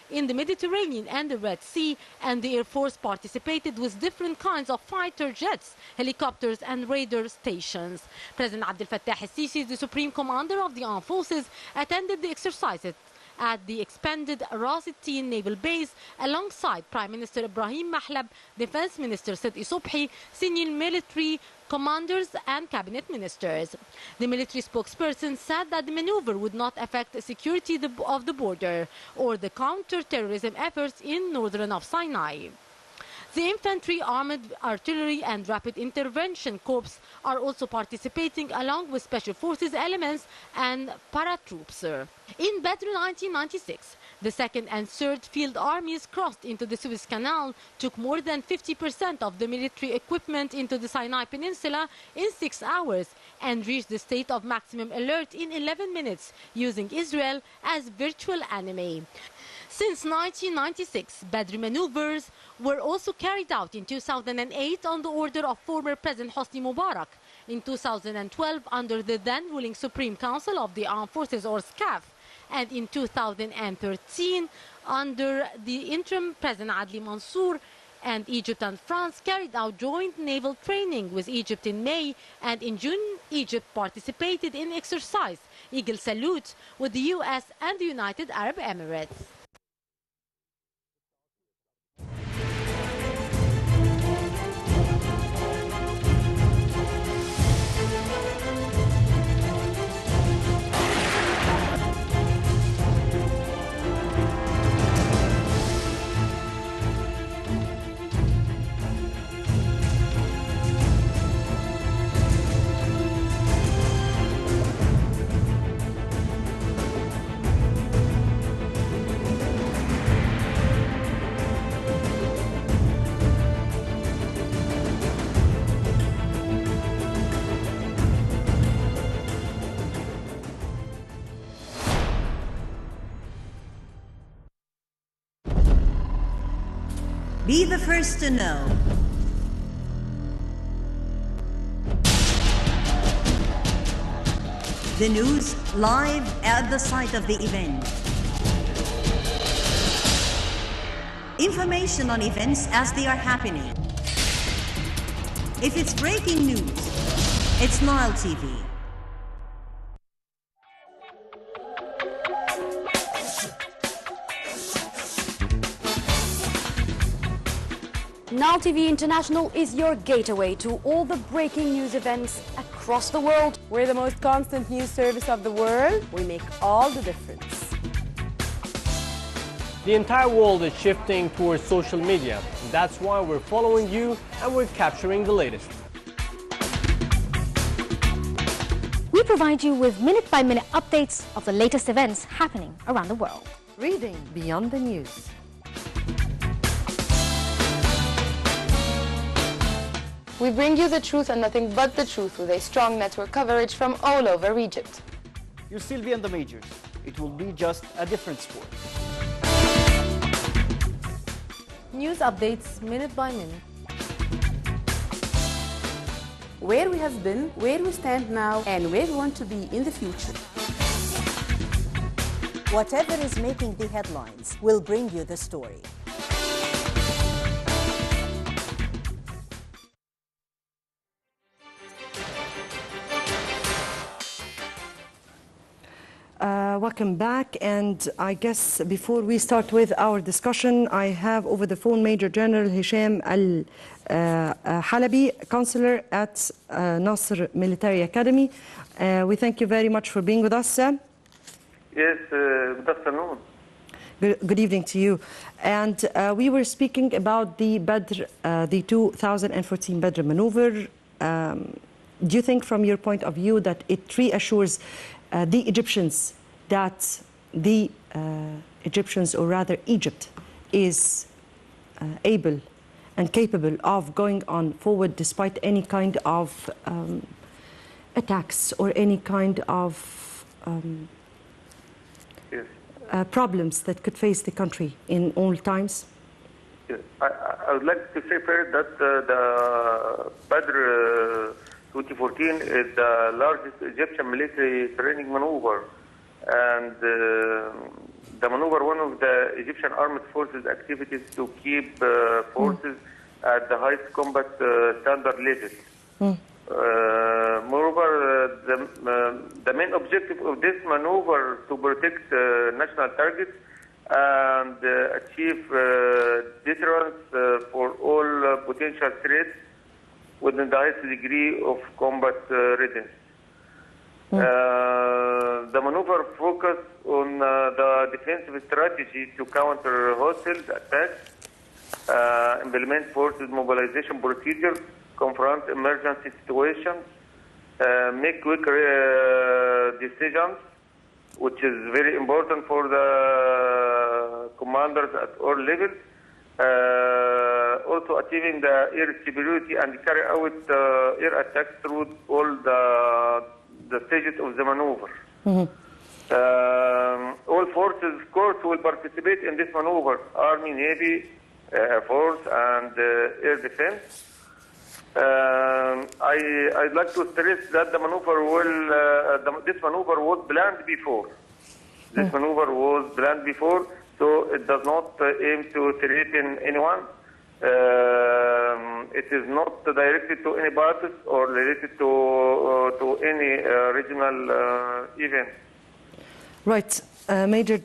in the Mediterranean and the Red Sea, and the Air Force participated with different kinds of fighter jets, helicopters and radar stations. President Abdel Fattah el-Sisi, the Supreme Commander of the Armed Forces, attended the exercises at the expanded Ras al-Tin Naval Base alongside Prime Minister Ibrahim Mahlab, Defense Minister Sidqi Sobhi, senior military commanders and cabinet ministers. The military spokesperson said that the maneuver would not affect the security of the border or the counter-terrorism efforts in northern of Sinai. The infantry, armored artillery and rapid intervention corps are also participating along with special forces elements and paratroops. In Badr 1996, the 2nd and 3rd Field Armies crossed into the Suez Canal, took more than 50% of the military equipment into the Sinai Peninsula in 6 hours, and reached the state of maximum alert in 11 minutes, using Israel as virtual enemy. Since 1996, Badr maneuvers were also carried out in 2008 on the order of former President Hosni Mubarak, in 2012 under the then ruling Supreme Council of the Armed Forces, or SCAF, and in 2013 under the interim President Adli Mansour. And Egypt and France carried out joint naval training with Egypt in May, and in June Egypt participated in exercise Eagle Salute with the US and the United Arab Emirates. Be the first to know. The news live at the site of the event. Information on events as they are happening. If it's breaking news, it's Nile TV. Nile TV International is your gateway to all the breaking news events across the world. We're the most constant news service of the world. We make all the difference. The entire world is shifting towards social media. That's why we're following you and we're capturing the latest. We provide you with minute-by-minute updates of the latest events happening around the world. Reading beyond the news. We bring you the truth and nothing but the truth with a strong network coverage from all over Egypt. You'll still be on the majors. It will be just a different sport. News updates minute by minute. Where we have been, where we stand now, and where we want to be in the future. Whatever is making the headlines, will bring you the story. Welcome back, and I guess before we start with our discussion, I have over the phone Major General Hesham Elhalaby, Counselor at Nasser Military Academy. We thank you very much for being with us, sir. Yes, good afternoon. Good evening to you. And we were speaking about the Badr, the 2014 Badr maneuver. Do you think from your point of view that it reassures the Egyptians that the Egyptians, or rather Egypt, is able and capable of going on forward despite any kind of attacks or any kind of Yes. Problems that could face the country in all times? Yes. I would like to say first that the Badr 2014 is the largest Egyptian military training maneuver, and the maneuver one of the Egyptian armed forces activities to keep forces at the highest combat standard level. Moreover, the main objective of this maneuver to protect national targets and achieve deterrence for all potential threats within the highest degree of combat readiness. The maneuver focused on the defensive strategy to counter hostile attacks, implement forces mobilization procedures, confront emergency situations, make quick decisions, which is very important for the commanders at all levels. Also achieving the air stability and carry out air attacks through all the stages of the maneuver. All forces, of course, will participate in this maneuver: Army, Navy, Air Force, and Air Defense. I'd like to stress that the maneuver this maneuver was planned before. This maneuver was planned before, so it does not aim to threaten anyone. It is not directed to any parties or related to any regional event. Right, Major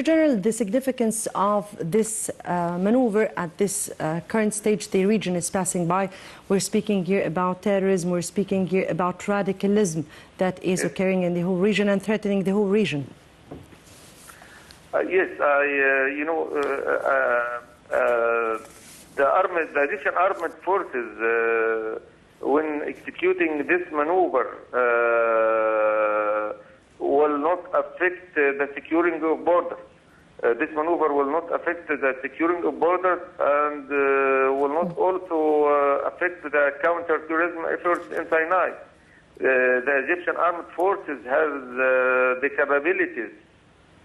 General, the significance of this maneuver at this current stage the region is passing by. We're speaking here about terrorism, we're speaking here about radicalism that is occurring in the whole region and threatening the whole region. Yes, the Egyptian armed forces, when executing this maneuver, will not affect the securing of borders. This maneuver will not affect the securing of borders and will not also affect the counter-terrorism efforts in Sinai. The Egyptian armed forces has the capabilities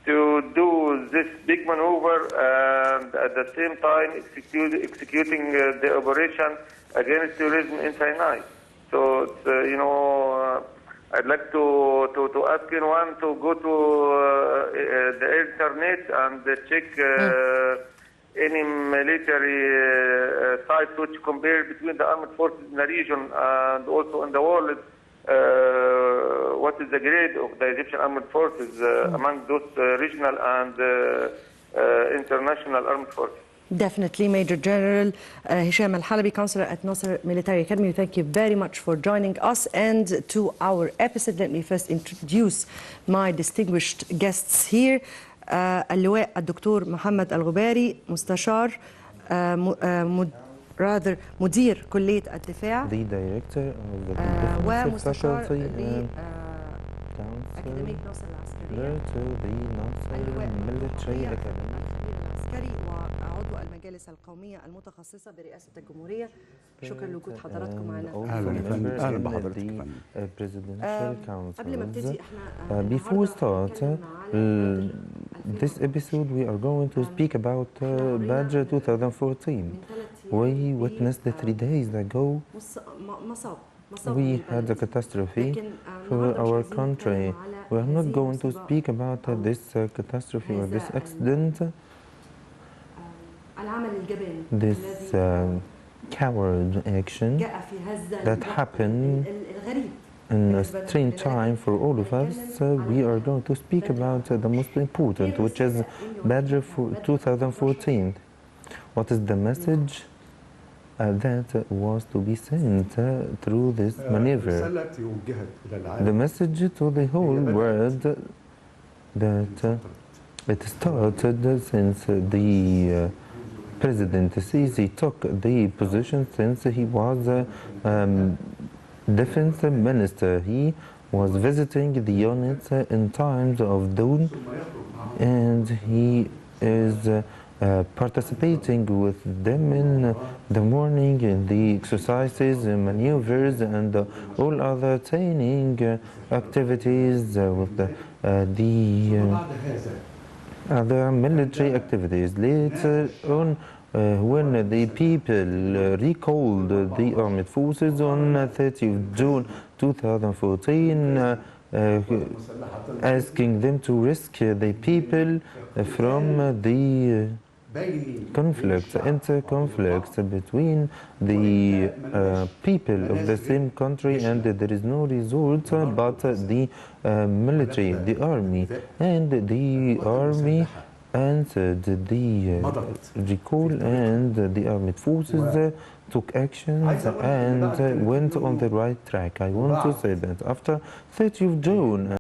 to do this big maneuver and at the same time executing the operation against terrorism in Sinai. So, I'd like to ask anyone to go to the internet and check any military sites which compare between the armed forces in the region and also in the world. What is the grade of the Egyptian armed forces among those regional and international armed forces? Definitely, Major General Hesham Elhalaby, Counselor at Nasser Military Academy. Thank you very much for joining us. And to our episode, let me first introduce my distinguished guests here. اللواء الدكتور محمد الغباري مستشار مدير كلية الدفاع ومستشار لأكاديمية ناصر العسكرية العسكري وعضو المجالس القومية المتخصصة برئاسة الجمهورية. شكرا لوجود حضراتكم معنا. أهلا بحضرتك. قبل ما ابتدي احنا Before we start this episode, we are going to speak about Badr 2014. We witnessed 3 days ago. We had a catastrophe for our country. We are not going to speak about this catastrophe or this accident. This coward action that happened in a strange time for all of us. We are going to speak about the most important, which is Badr 2014. What is the message that was to be sent through this maneuver? The message to the whole world that it started since the President Sisi took the position since he was defense minister. He was visiting the units in times of dawn, and he is participating with them in the morning in the exercises, maneuvers, and all other training activities with the other military activities. Later on, when the people recalled the armed forces on 30th June 2014, asking them to rescue the people from the conflicts, inter-conflicts between the people of the same country, and there is no resort but the military, the army, and the army answered the recall, and the armed forces took actions and went on the right track. I want to say that after 30th of June